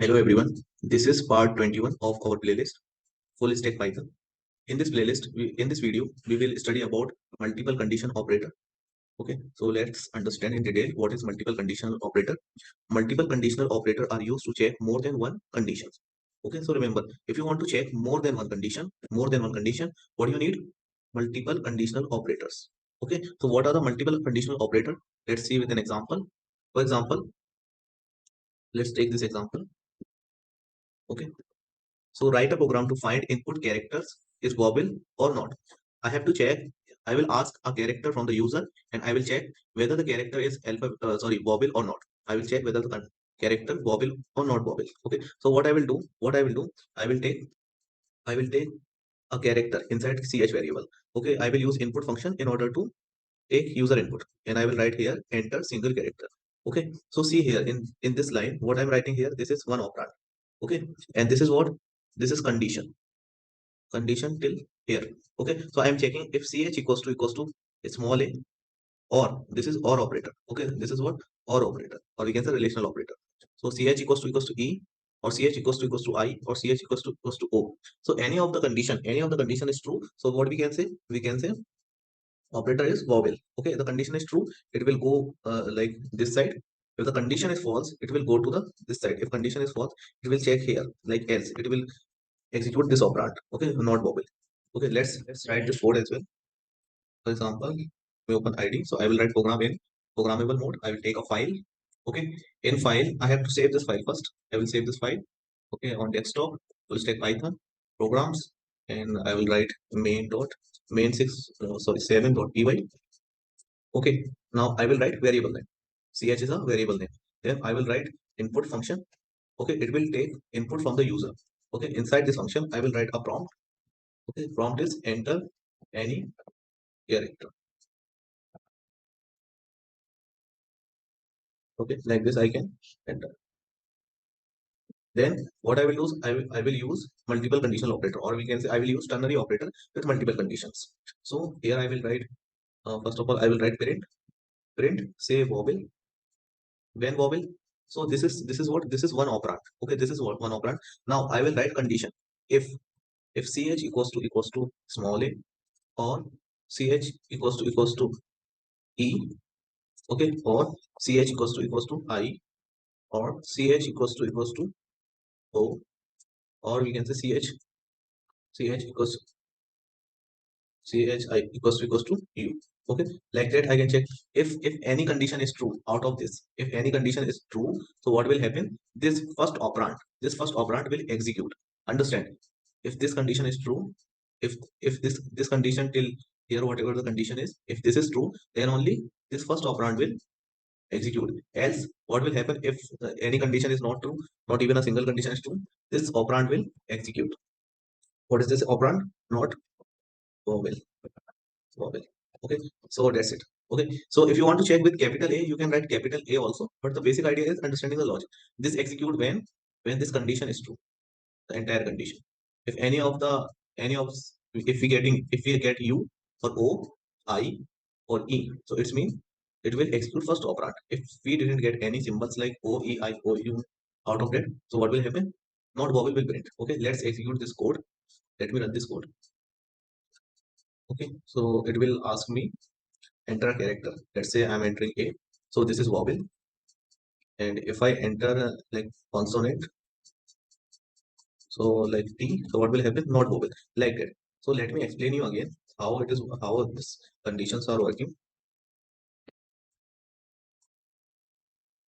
Hello everyone, this is part 21 of our playlist Full Stack Python. In this playlist, in this video, we will study about multiple condition operator. Okay, so let's understand in detail what is multiple conditional operator. Multiple conditional operator are used to check more than one condition. Okay, so remember, if you want to check more than one condition, what do you need? Multiple conditional operators. Okay, so what are the multiple conditional operator? Let's see with an example. For example, let's take this example. Okay. So write a program to find input characters is vowel or not. I have to check. I will ask a character from the user and I will check whether the character is vowel or not. I will check whether the character vowel or not vowel. Okay. So I will take I will take a character inside ch variable. Okay. I will use input function in order to take user input and I will write here enter single character. Okay. So see here in this line what I'm writing here. This is one operand. Okay. And this is what? This is condition till here. Okay, so I am checking if ch equals to small a, or this is or operator. Okay, this is what? Or operator, or we can say relational operator. So ch equals to e, or ch equals to I, or ch equals to o. So any of the condition is true. So what we can say? We can say operator is vowel. Okay, the condition is true, it will go like this side. If the condition is false, it will go to the this side. If condition is false, it will check here, like else it will execute this operand. Okay, not vowel. Okay, let's write this code as well. For example, we open id. So I will write program in programmable mode. I will take a file. Okay, in file I have to save this file first. I will save this file. Okay, on desktop, full stack python programs, and I will write main 6 sorry 7.py. Okay, now I will write variable name. Ch is a variable name. Then I will write input function. Okay, it will take input from the user. Okay, inside this function I will write a prompt. Okay, prompt is enter any character. Okay, like this I can enter. Then what I will use, I will use multiple conditional operator, or we can say I will use ternary operator with multiple conditions. So here I will write first of all I will write print say vowel when vowel. So this is what? This is one operand. Okay, this is what? One operand. Now I will write condition if ch equals to small a, or ch equals to e. Okay, or ch equals to I, or ch equals to o, or we can say ch equals to u. Okay, like that I can check if any condition is true out of this. If any condition is true, so what will happen? This first operand will execute. Understand? If this condition is true, if this condition till here, whatever the condition is, if this is true, then only this first operand will execute. Else what will happen? If any condition is not true, not even a single condition is true, this operand will execute. What is this operand? Not vowel. Vowel. Okay, so that's it. Okay, so if you want to check with capital A, you can write capital A also, but the basic idea is understanding the logic. This execute when this condition is true, the entire condition. If any of if we get u or o, I or e, so it's mean it will execute first operand. If we didn't get any symbols like o, e, I, o, u out of that, so what will happen? Not vowel will print. Okay, let's execute this code. Let me run this code. Okay, so it will ask me enter a character. Let's say I'm entering a. So this is vowel. And if I enter like consonant, so like t, so what will happen? Not vowel, like that. So let me explain you again how this conditions are working.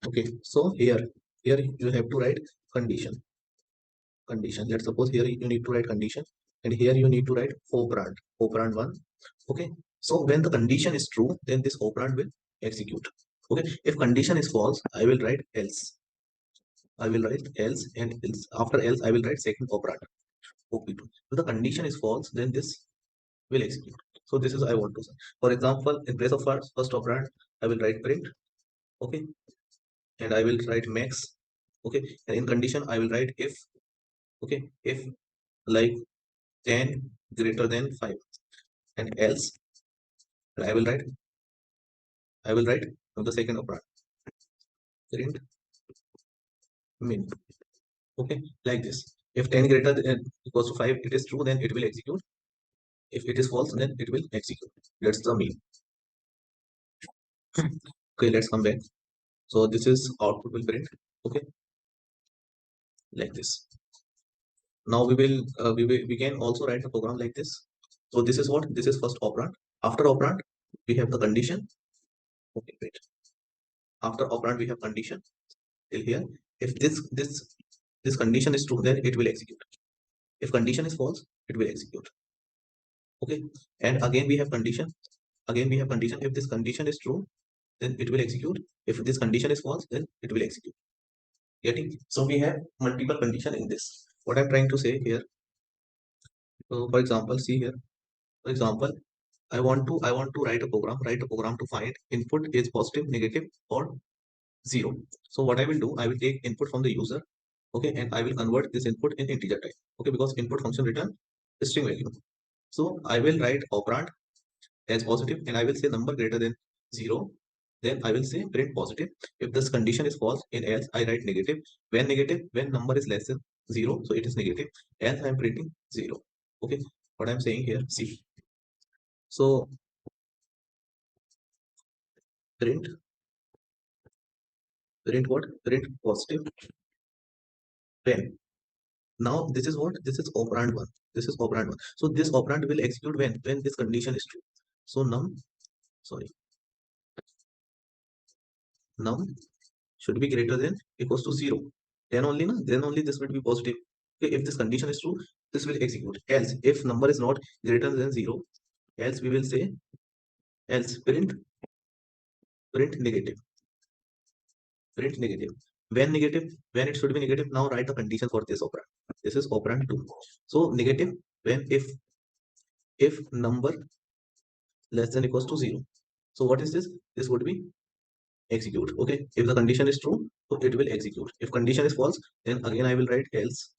Okay, so here you have to write condition. Let's suppose here you need to write condition, and here you need to write operand one. Okay, so when the condition is true, then this operand will execute. Okay, if condition is false, I will write else. And else, after else I will write second operand op2. If the condition is false, then this will execute. So this is I want to say. For example, in place of first operand, I will write print. Okay, and I will write max. Okay, and in condition I will write if. Okay, if like 10 greater than 5, and else I will write the second operand print min. Okay, like this. If 10 greater than equals to 5, it is true, then it will execute. If it is false, then it will execute. That's the mean. Okay, let's come back. So this is output will print. Okay, like this. Now we can also write a program like this. So this is what, this is first operand. After operand we have the condition. Okay, wait. After operand we have condition till here. If this condition is true, then it will execute. If condition is false, it will execute. Okay, and again we have condition. Again we have condition. If this condition is true, then it will execute. If this condition is false, then it will execute. Getting? So we have multiple condition in this. What I'm trying to say here. So for example, see here. For example, I want to write a program to find input is positive, negative, or zero. So what I will do, I will take input from the user, okay, and I will convert this input in integer type, okay, because input function return string value. So I will write operand as positive, and I will say number greater than zero. Then I will say print positive. If this condition is false, in else I write negative. When negative, when number is less than zero, so it is negative. Else I am printing zero. Okay, what I'm saying here, see. So print print what? Print positive when. Now this is what? This is operand one. This is operand one. So this operand will execute when this condition is true. So sorry, num should be greater than equals to zero. Then only this will be positive. Okay, if this condition is true, this will execute. Else, if number is not greater than zero, else we will say else print negative. Print negative. When it should be negative, now write a condition for this operand. This is operand 2. So negative when if number less than equals to 0. So what is this? This would be execute. Okay, if the condition is true, so it will execute. If condition is false, then again I will write else.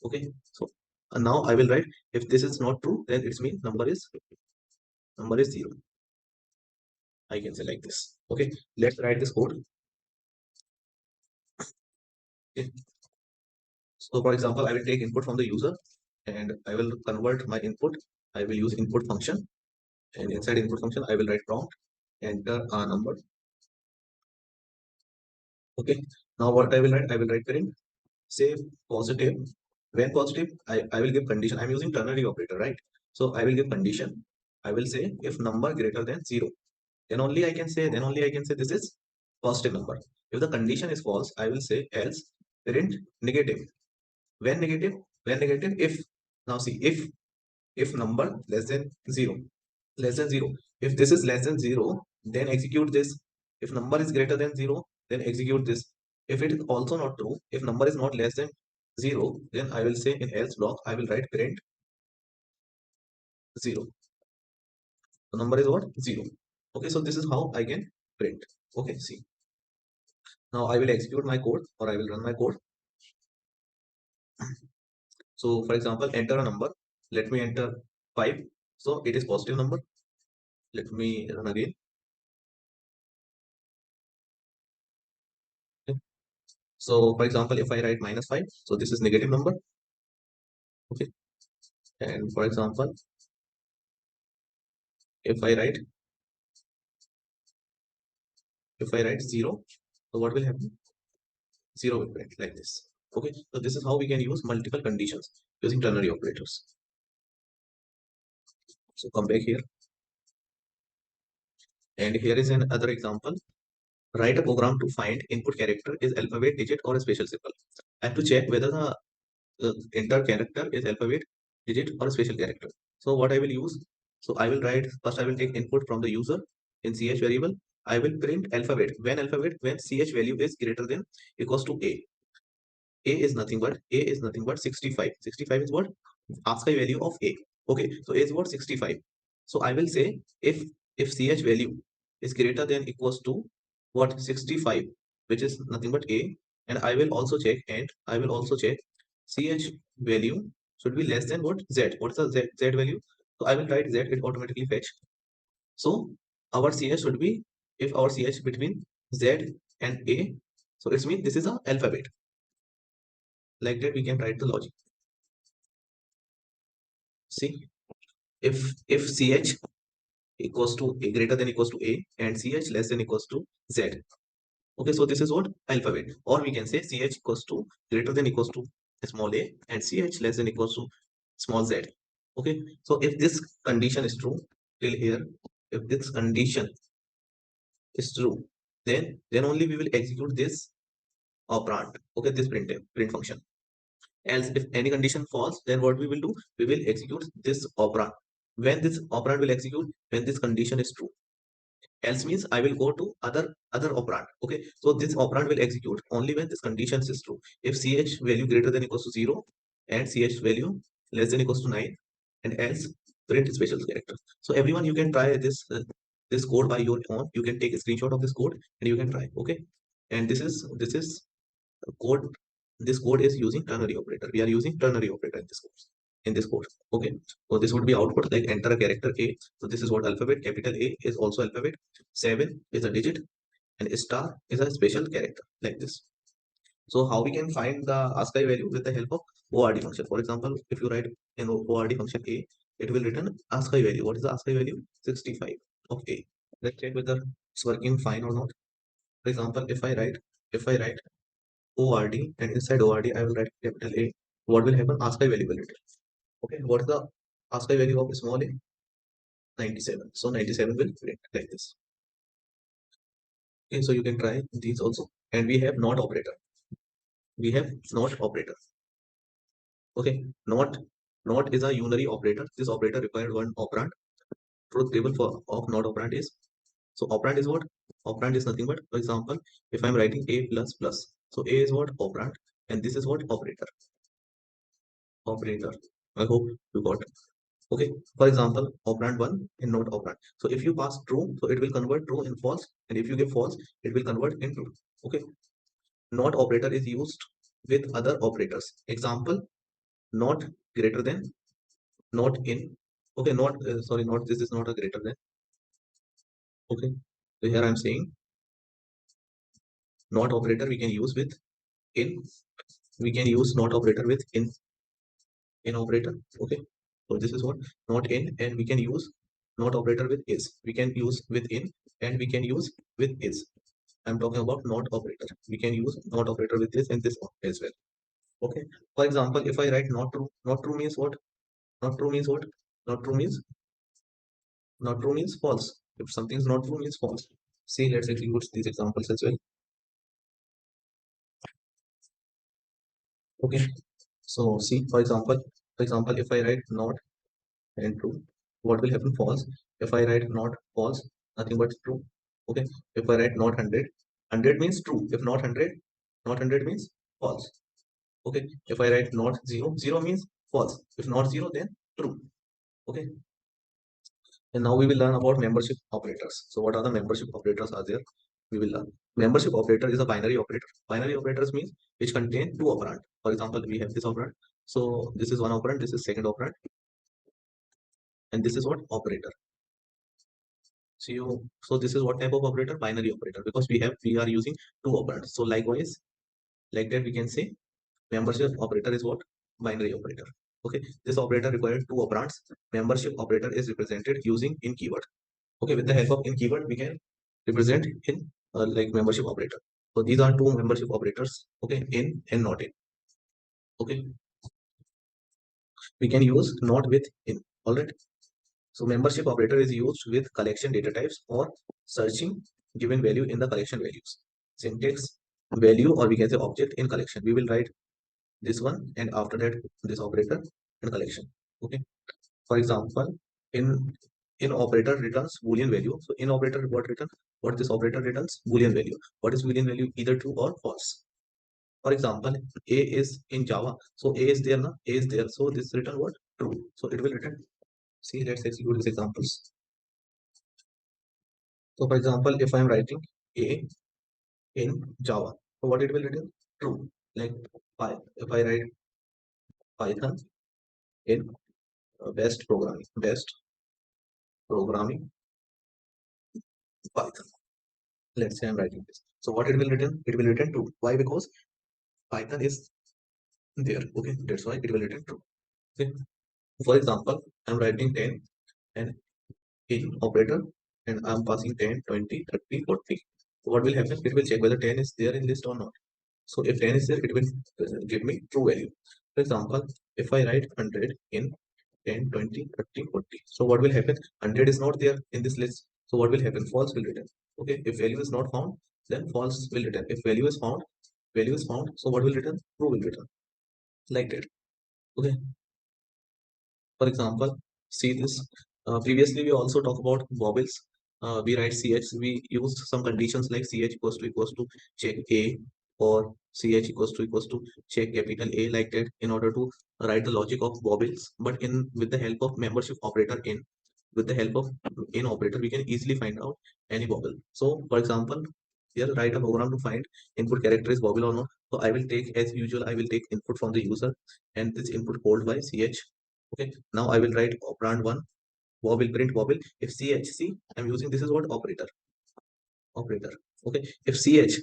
Okay, so now I will write if this is not true, then it means number is 0. I can say like this. Okay, let's write this code. Okay. So for example, I will take input from the user and I will convert my input. I will use input function, and inside input function I will write prompt, enter a number. Okay, now what I will write? I will write print say positive. When positive, I will give condition. I'm using ternary operator, right? So I will give condition. I will say if number greater than 0, then only I can say this is positive number. If the condition is false, I will say else print negative. When negative, if now see if number less than 0, less than 0. If this is less than 0, then execute this. If number is greater than 0, then execute this. If it is also not true, if number is not less than 0, then I will say in else block, I will write print 0. The number is what? 0. Okay, so this is how I can print. Okay, see. Now I will execute my code, or I will run my code. So for example, enter a number. Let me enter 5. So it is positive number. Let me run again. Okay. So for example, if I write -5, so this is negative number. Okay. And for example, if I write 0, so what will happen? 0 will print like this. Okay. So this is how we can use multiple conditions using ternary operators. So come back here. And here is another example. Write a program to find input character is alphabet, digit, or a special symbol. I have to check whether the enter character is alphabet, digit, or a special character. So what I will use? So I will write first. I will take input from the user in ch variable. I will print alphabet. When ch value is greater than equals to a. A is nothing but 65. 65 is what? ASCII value of a. Okay, so a is what? 65. So I will say if ch value is greater than equals to what? 65, which is nothing but a, and I will also check ch value should be less than what? Z. What is the z value? So I will write z, it automatically fetch. So our ch should be, if our ch between z and a, so it means this is a alphabet. Like that we can write the logic. See, if ch equals to a greater than equals to a and ch less than equals to z. Okay, so this is what alphabet, or we can say ch equals to greater than equals to small a and ch less than equals to small z. Okay, so if this condition is true till here, if this condition is true, then only we will execute this operand. Okay, this print function. Else, if any condition false, then what we will do? We will execute this operand. When this operand will execute, when this condition is true. Else means I will go to other operand. Okay, so this operand will execute only when this condition is true. If ch value greater than equals to 0 and ch value less than equals to 9, and else print special character. So everyone, you can try this code by your own. You can take a screenshot of this code and you can try. Okay, and this is code. This code is using ternary operator. We are using ternary operator in this code. Okay, so this would be output, like enter a character a. So this is what alphabet. Capital A is also alphabet. 7 is a digit, and star is a special character, like this. So how we can find the ASCII value? With the help of ORD function. For example, if you write in ORD function a, it will return ASCII value. What is the ASCII value? 65 of a. Let's check whether it's working fine or not. For example, if I write ORD, and inside ORD I will write capital A, what will happen? ASCII value will return. Okay, what is the ASCII value of small a? 97. So 97 will print like this. Okay, so you can try these also. And we have not operator. We have not operator. Okay, not is a unary operator. This operator required one operand. Truth table for of not operand is, so operand is what? Operand is nothing but, for example, if I'm writing a plus plus, so a is what? Operand, and this is what? Operator. Operator. I hope you got. Okay, for example, operand 1 and not operand. So if you pass true, so it will convert true in false, and if you give false, it will convert in true. Okay, not operator is used with other operators. Example, not greater than, not in. Okay, not sorry, not this is not a greater than. Okay, so here I'm saying not operator we can use with in. We can use not operator with in operator. Okay, so this is what not in, and we can use not operator with is. We can use with in, and we can use with is. I'm talking about not operator. We can use not operator with this and this as well. Okay, for example, if I write not true, not true means what? Not true means what? Not true means, not true means false. If something is not true means false. See, let's execute these examples as well. Okay, so see, for example, if I write not and true, what will happen? False. If I write not false, nothing but true. Okay, if I write not 100, 100 means true. If not 100, not 100 means false. Okay, if I write not 0, 0 means false. If not 0, then true. Okay, and now we will learn about membership operators. So what are the membership operators are there? We will learn. Membership operator is a binary operator. Binary operators means which contain two operand. For example, we have this operand. So this is one operand, this is second operand, and this is what operator. So this is what type of operator? Binary operator, because we are using two operands. So likewise, like that we can say membership operator is what? Binary operator. Okay, this operator requires two operands. Membership operator is represented using in keyword. Okay, with the help of in keyword we can represent in like membership operator. So these are two membership operators. Okay, in and not in. Okay, we can use not with in. All right. So membership operator is used with collection data types or searching given value in the collection values. Syntax value, or we can say object in collection. We will write this one, and after that this operator in collection. Okay. For example, in in operator returns boolean value. So in operator what return? What this operator returns? Boolean value. What is boolean value? Either true or false. For example, a is in Java. So a is there, na? A is there. So this return what? True. So it will return. See, let's execute these examples. So for example, if I'm writing a in Java, so what it will return? True. Like if I write Python in best programming Python. Let's say I'm writing this. So what it will return? It will return true. Why? Because Python is there. Okay, that's why it will return true. Okay, for example, I'm writing 10 and in operator, and I'm passing 10, 20, 30, 40. So what will happen? It will check whether 10 is there in list or not. So if 10 is there, it will give me true value. For example, if I write 100 in 10, 20, 30, 40. So what will happen? 100 is not there in this list. So what will happen? False will return. Okay, if value is not found, then false will return. If value is found, value is found. So what will return? True will return. Like that. Okay. For example, see this. Previously, we also talk about vowels. We write ch. We use some conditions like ch equals to check a, or ch equals to check capital A, like that, in order to write the logic of vowels. But in with the help of membership operator in, with the help of in operator, we can easily find out any vowel. So, for example, here write a program to find input character is vowel or not. So I will take, as usual, I will take input from the user, and this input called by ch. Okay, now I will write operand one, vowel print vowel. If chc, I'm using, this is what operator. Okay, if ch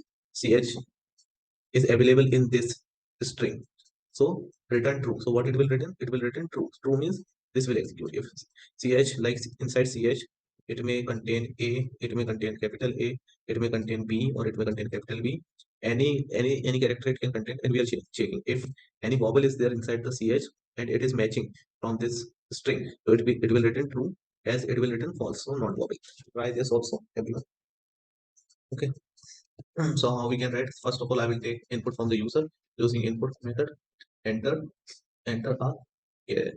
is available in this string, so return true. So what it will return? It will return true. True means this will execute. If ch, like inside ch, it may contain a, it may contain capital A, it may contain b, or it may contain capital B. Any character it can contain, and we are checking if any vowel is there inside the ch and it is matching from this string, so it will return true, as it will return false, so not vowel. Try this also, everyone. Okay. So how we can write? First of all, I will take input from the user using input method. Enter, enter a, yeah,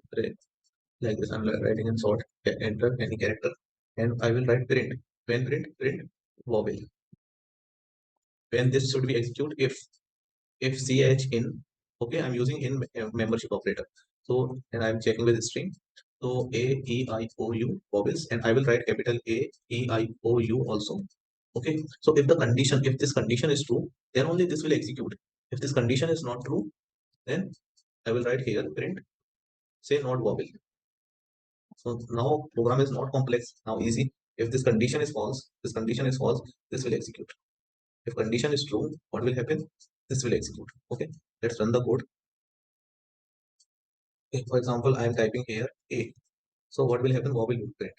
like this. I'm writing in short. Enter any character, and I will write print. When print vowel. When this should be execute if ch in. Okay, I'm using in membership operator. So, and I'm checking with string. So a, e, I, o, u vowels, and I will write capital A, E, I, O, U also. Okay, so if this condition is true, then only this will execute. If this condition is not true, then I will write here print, say not vowel. So now program is not complex, now easy. If this condition is false, this will execute. If condition is true, what will happen? This will execute. Okay, let's run the code. Okay, for example, I am typing here a. So what will happen? Vowel will print.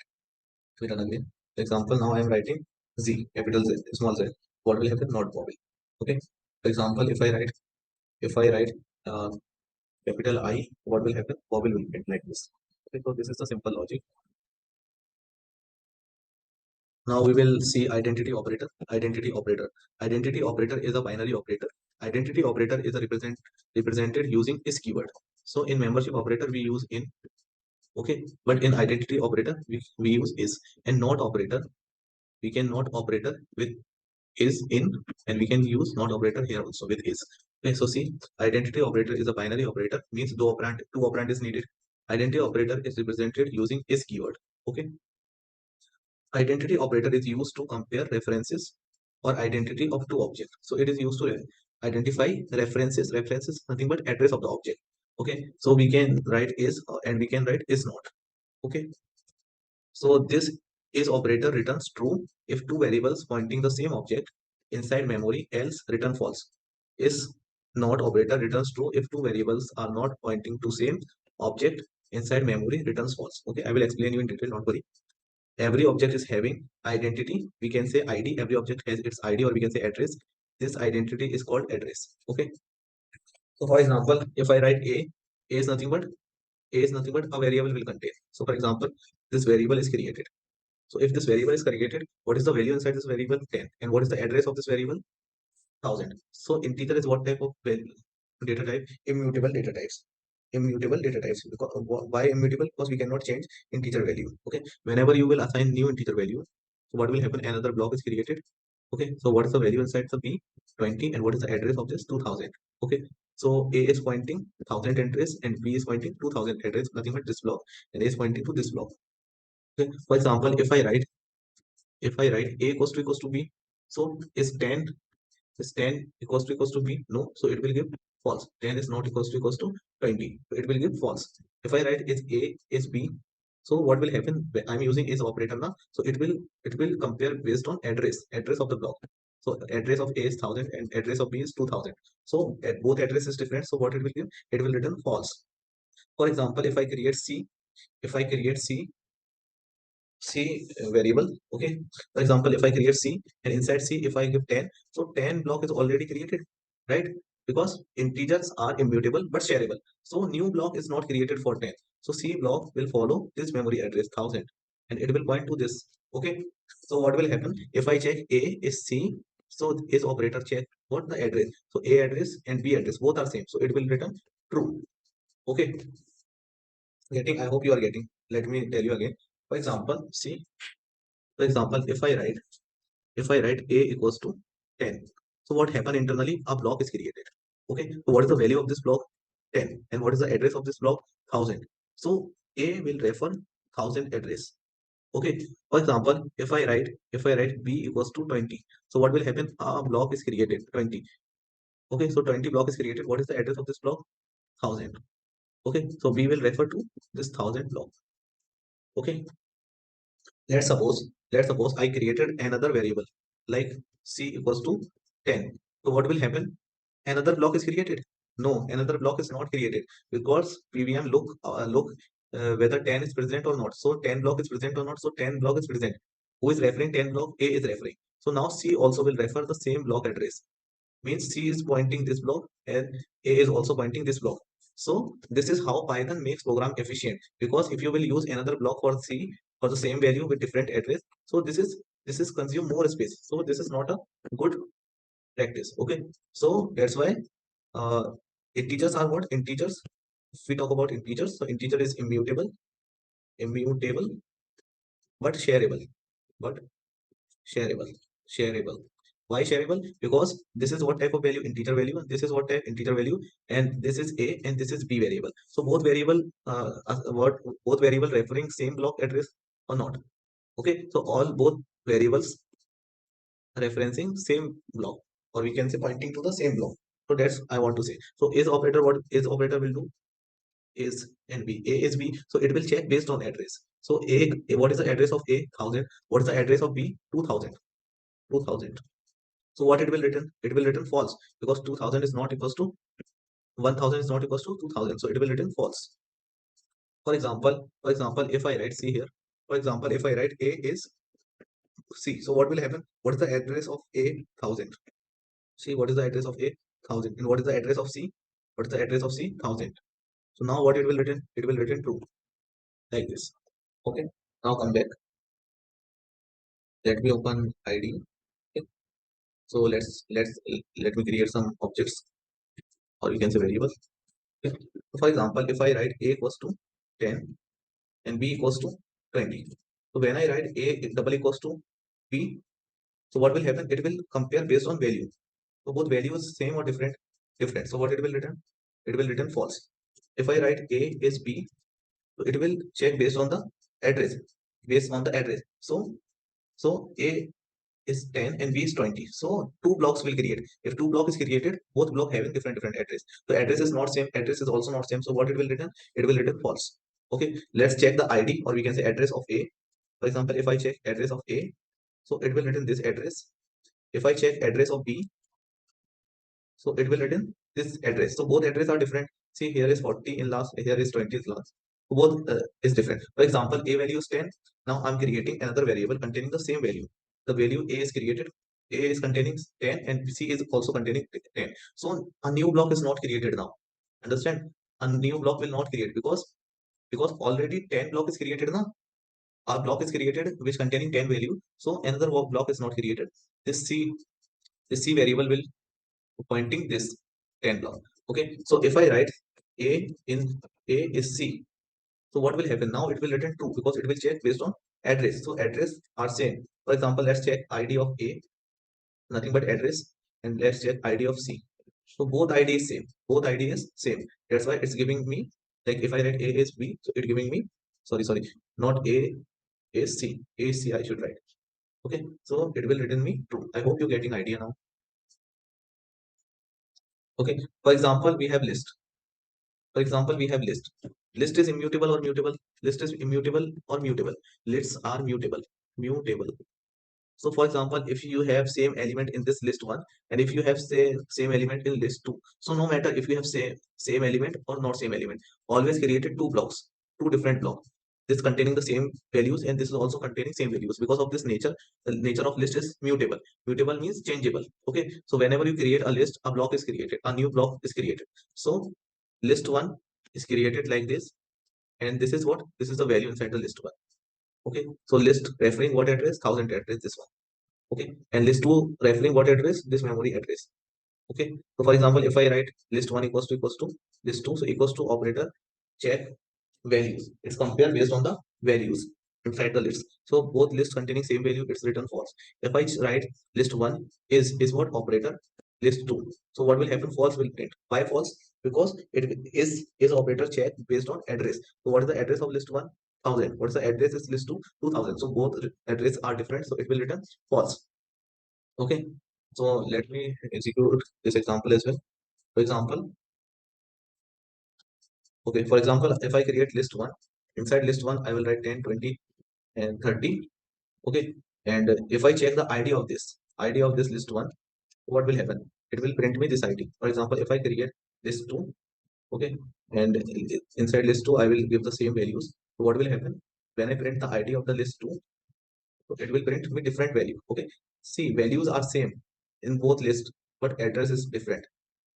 We run again. For example, now I am writing z, capital Z, small z. What will happen? Not vowel. Okay. For example, if I write uh, capital I, what will happen? Vowel will print like this. Okay, so this is the simple logic. Now we will see identity operator. Identity operator. Identity operator is a binary operator. Identity operator is a represented using is keyword. So in membership operator we use in. Okay, but in identity operator we use is. And not operator, we can not operator with is in, and we can use not operator here also with is. Okay, so see, identity operator is a binary operator, means two operand is needed. Identity operator is represented using is keyword. Okay, identity operator is used to compare references or identity of two objects. So it is used to identify references. References nothing but address of the object. Okay, so we can write is and we can write is not. Okay, so this is operator returns true if two variables pointing the same object inside memory, else return false. Is not operator returns true if two variables are not pointing to same object inside memory, returns false. Okay, I will explain you in detail, don't worry. Every object is having identity. We can say ID. Every object has its ID, or we can say address. This identity is called address. Okay. So for example, if I write A is nothing but a variable will contain. So for example, this variable is created. So if this variable is created, what is the value inside this variable? 10. And what is the address of this variable? 1000. So integer is what type of data type? Immutable data types. Immutable data types. Because, why immutable? Because we cannot change integer value. Okay. Whenever you will assign new integer value, so what will happen? Another block is created. Okay. So what is the value inside the B? 20. And what is the address of this? 2000. Okay. So A is pointing 1000 address and B is pointing 2000 address, nothing but this block, and A is pointing to this block. Okay. For example, if I write A equals to B, so is 10 equals to B? No, so it will give false. 10 is not equals to 20, so it will give false. If I write is A is B, so what will happen? I'm using is operator now, so it will compare based on address of the block. So address of A is 1000 and address of B is 2000. So both address is different. So what it will give? It will return false. For example, if I create C, if I create C variable, okay. For example, if I create C and inside C, if I give 10, so 10 block is already created, right? Because integers are immutable but shareable. So new block is not created for 10. So C block will follow this memory address 1000 and it will point to this. Okay. So what will happen if I check A is C? So is operator check what the address. So A address and B address both are same. So it will return true. Okay. Getting? I hope you are getting. Let me tell you again. For example, see. For example, if I write A equals to 10, so what happen internally? A block is created. Okay, so what is the value of this block? 10. And what is the address of this block? 1000. So A will refer 1000 address. Okay, for example, if I write B equals to 20, so what will happen? A block is created 20. Okay, so 20 block is created. What is the address of this block? 1000. Okay, so B will refer to this 1000 block. Okay, let's suppose I created another variable like C equals to 10. So what will happen? Another block is created. No, another block is not created because pvm look whether 10 is present or not. So 10 block is present or not. So 10 block is present. Who is referring 10 block? A is referring. So now C also will refer the same block address. Means C is pointing this block and A is also pointing this block. So this is how Python makes program efficient, because if you will use another block for C for the same value with different address, so this is consume more space. So this is not a good practice. Okay, so that's why uh, integers are what? Integers. If we talk about integers, so integer is immutable, but shareable. But shareable, shareable. Why shareable? Because this is what type of value? Integer value. This is what type? Integer value, and this is A and this is B variable. So both variable, what both variable referring same block address or not? Okay, so all both variables referencing same block, or we can say pointing to the same block. So that's I want to say. So is operator, what is operator will do? Is and B. A is B, so it will check based on address. So what is the address of A? 1000. What is the address of B? 2000. 2000. So what it will return? It will return false, because 2000 is not equals to 1000 is not equals to 2000. So it will return false. For example, if I write C here, for example, if I write A is C, so what will happen? What is the address of A? 1000. See, what is the address of A? 1000. And what is the address of C? What is the address of C? 1000. So now what it will return? It will return true, like this. Okay. Now come back. Let me open ID. Okay. So let me create some objects, or you can say variables. Okay. So for example, if I write A equals to 10 and B equals to 20. So when I write A double equals to B, so what will happen? It will compare based on value. So both values same or different? Different. So what it will return? It will return false. If I write A is B, so it will check based on the address. Based on the address. So A is 10 and B is 20. So two blocks will create. If two block is created, both block having different address. So address is not same, address is also not same. So what it will return? It will return false. Okay, let's check the ID, or we can say address of A. For example, if I check address of A, so it will return this address. If I check address of B, so it will return this address. So both address are different. See, here is 40 in last, here is 20 in last. So both is different. For example, A value is 10. Now I'm creating another variable containing the same value. The value A is created. A is containing 10 and C is also containing 10. So a new block is not created now. Understand? A new block will not create because already 10 block is created now. A block is created which containing 10 value. So another block is not created. This C variable will pointing this 10 block. Okay, so if I write A in A is C, so what will happen? Now it will return true because it will check based on address. So address are same. For example, let's check ID of A, nothing but address, and let's check ID of C. So both ID is same. Both ID is same. That's why it's giving me, like if I write A is B, so it's giving me, sorry, not A is C. A is C I should write. Okay, so it will return me true. I hope you're getting idea now. Okay, for example, we have list. For example, we have list. List is immutable or mutable? List is immutable or mutable? Lists are mutable. Mutable. So for example, if you have same element in this list one, and if you have same element in list two, so no matter if you have same element or not same element, always created two blocks, two different blocks. This containing the same values, and this is also containing same values. Because of this nature, the nature of list is mutable. Mutable means changeable. Okay, so whenever you create a list, a block is created, a new block is created. So list one is created like this, and this is what, this is the value inside the list one. Okay, so list referring what address, 1000 address, this one. Okay, and list two referring what address, this memory address. Okay, so for example, if I write list one equals to list two, so equals to operator check values, it's compared based on the values inside the list. So both lists containing same value, it's written false. If I write list one is what operator list two, so what will happen, false will print. Why false? Because it is operator check based on address. So what is the address of list one? 1000. What's the address is list two? 2000. So both address are different, so it will return false. Okay, so let me execute this example as well. For example, okay, for example, if I create list one, inside list one I will write 10, 20, and 30. Okay, and if I check the id of this list one, what will happen? It will print me this id. For example, if I create list two, okay, and inside list two I will give the same values. So what will happen when I print the id of the list two? So it will print me different value. Okay, see, values are same in both lists, but address is different.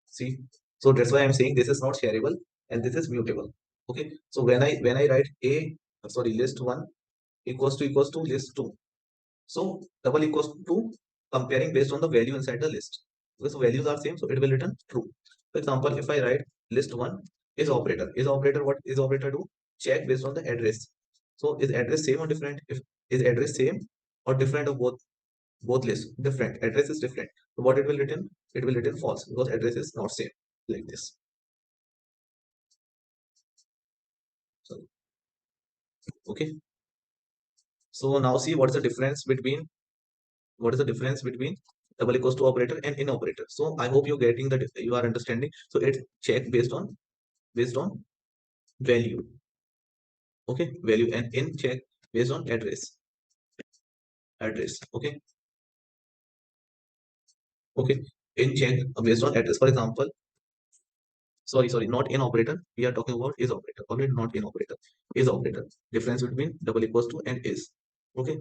See, so that's why I'm saying this is not shareable and this is mutable. Okay, so when I write sorry, list one equals to list two, so double equals to comparing based on the value inside the list. Because values are same, so it will return true. For example, if I write list one is operator, what is operator do? Check based on the address. So is address same or different? If is address same or different of both lists, different, address is different. So what it will return? It will return false because address is not same, like this. So okay, so now see what's the difference between, what is the difference between double equals to operator and in operator. So I hope you're getting that, you are understanding. So it's check based on value. Okay, value, and in check based on address. Okay, okay, in check based on address. For example, sorry, not in operator, we are talking about is operator. Already not in operator, is operator. Difference between double equals to and is. Okay,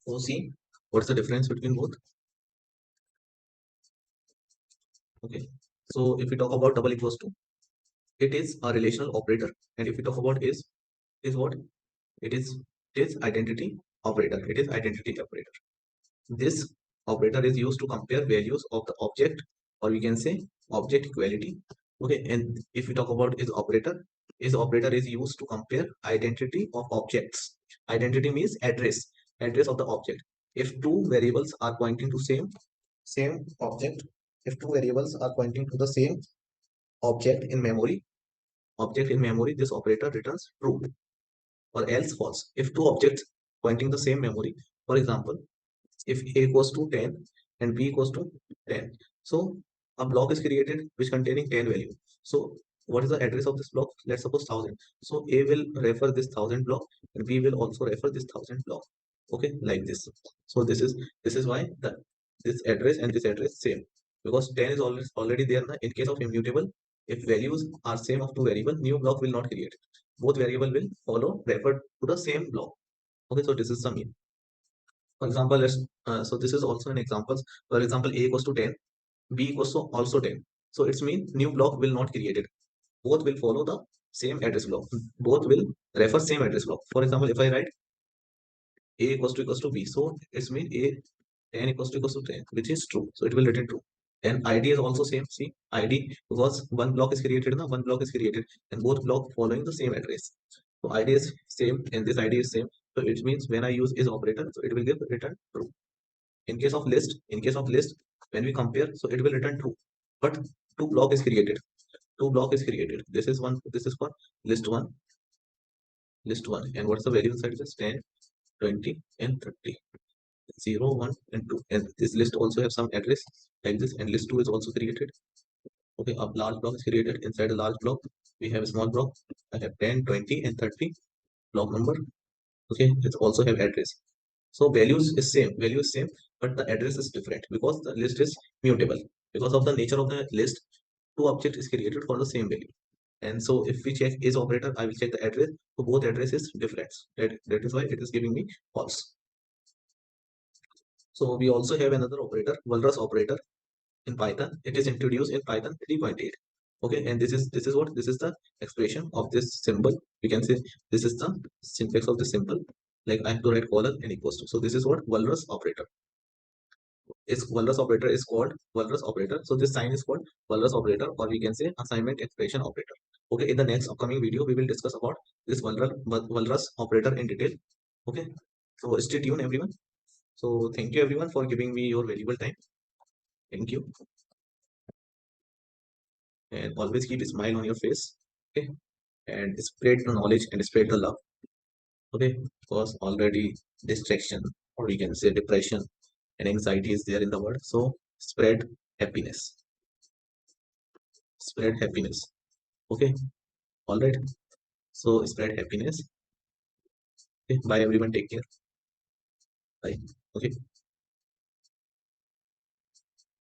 so see what's the difference between both. Okay, so if we talk about double equals to, it is a relational operator, and if we talk about is what, it is identity operator. It is identity operator. This operator is used to compare values of the object, or we can say object equality. Okay, and if we talk about is operator is used to compare identity of objects. Identity means address of the object. If two variables are pointing to same object, if two variables are pointing to the same object in memory, this operator returns true or else false. If two objects pointing the same memory, for example, if a equals to 10 and b equals to 10, so a block is created which containing 10 value. So what is the address of this block? Let's suppose 1000. So a will refer this 1000 block, and b will also refer this 1000 block. Okay, like this. So this is why this address and this address same, because 10 is already there. In case of immutable, if values are same of two variable, new block will not create. Both variable will follow refer to the same block. Okay, so this is the mean. For example, so this is also an example. For example, a equals to 10, b equals to also 10. So it's mean new block will not created. Both will follow the same address block. Both will refer same address block. For example, if I write a equals to b, so it's mean a 10 equals to 10, which is true. So it will return true. And id is also same. See, id, because one block is created, now one block is created, and both block following the same address. So id is same, and this id is same. So it means when I use is operator, so it will give return true. In case of list, when we compare, so it will return true. But two block is created. Two block is created. This is one. This is for list one. List one. And what's the value inside this? 10, 20, and 30. 0, 1, and 2. And this list also have some address like this. And list two is also created. Okay, a large block is created. Inside a large block, we have a small block. I have 10, 20, and 30 block number. Okay, it also have address. So value is same, but the address is different because the list is mutable. Because of the nature of the list, two objects is created for the same value. And so if we check is operator, I will check the address. So both addresses different. That is why it is giving me false. So we also have another operator, walrus operator in Python. It is introduced in Python 3.8. Okay, and this is what this is the expression of this symbol. We can say this is the syntax of the symbol. Like I have to write colon and equals to. So this is what walrus operator. Walrus operator is called walrus operator. So this sign is called walrus operator, or we can say assignment expression operator. Okay, in the next upcoming video, we will discuss about this walrus operator in detail. Okay, so stay tuned, everyone. So thank you everyone for giving me your valuable time. Thank you, and always keep a smile on your face. Okay, and spread the knowledge and spread the love. Okay, because already distraction, or we can say depression and anxiety is there in the world. So spread happiness. Spread happiness. Okay, all right. So spread happiness. Okay, bye everyone. Take care. Bye. Okay.